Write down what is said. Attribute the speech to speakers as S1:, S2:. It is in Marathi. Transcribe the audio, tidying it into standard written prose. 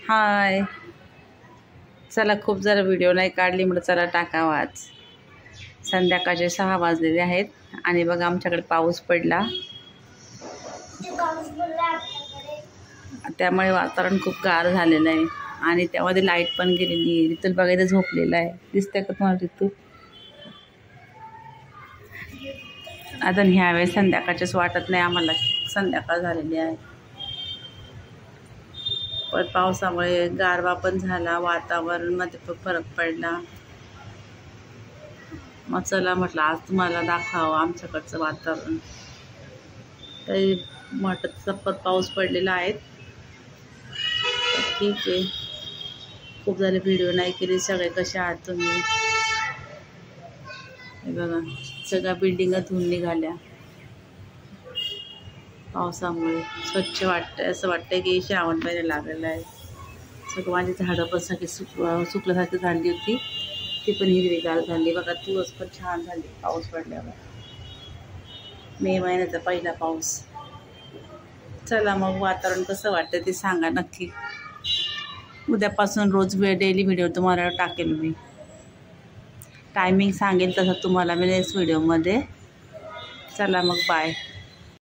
S1: हाय, चला खूप जरा व्हिडिओ नाही काढली म्हटलं चला टाकावा आज. संध्याकाळचे 6 वाजलेले आहेत आणि बघा आमच्याकडे पाऊस पडला, त्यामुळे वातावरण खूप गार झालेलं आहे आणि त्यामध्ये लाईट पण गेलेली आहे. रितुल बघायला झोपलेला आहे, दिसतंय का तुम्हाला रितू? आता ह्यावेळेस संध्याकाळचेच वाटत नाही आम्हाला, संध्याकाळ झालेली आहे. पण पावसामुळे गारवा पण झाला, वातावरणामध्ये पण फरक पडला. मग चला म्हटलं आज तुम्हाला दाखवावं आमच्याकडचं वातावरण. तरी म्हटलं सपत पाऊस पडलेला आहे, ठीक आहे. खूप झाले व्हिडिओ नाही केले. सगळे कसे आहात तुम्ही? हे बघा सगळ्या बिल्डिंगा धुवून निघाल्या पावसामुळे. स्वच्छ वाटतंय, असं वाटतंय की श्रावण महिना लागलेला आहे. सगळं माझी झाडं पण सगळी सुकल्यासारखी झाली होती, ती पण हिरवीगार झाली. बघा तुळस पण छान झाली पाऊस पडल्यावर. मे महिन्याचा पहिला पाऊस. चला मग वातावरण कसं वाटतं ते सांगा नक्की. उद्यापासून रोज डेली व्हिडिओ तुम्हाला टाकेल मी. टायमिंग सांगेल तसं तुम्हाला मी नेक्स्ट व्हिडिओमध्ये. चला मग बाय.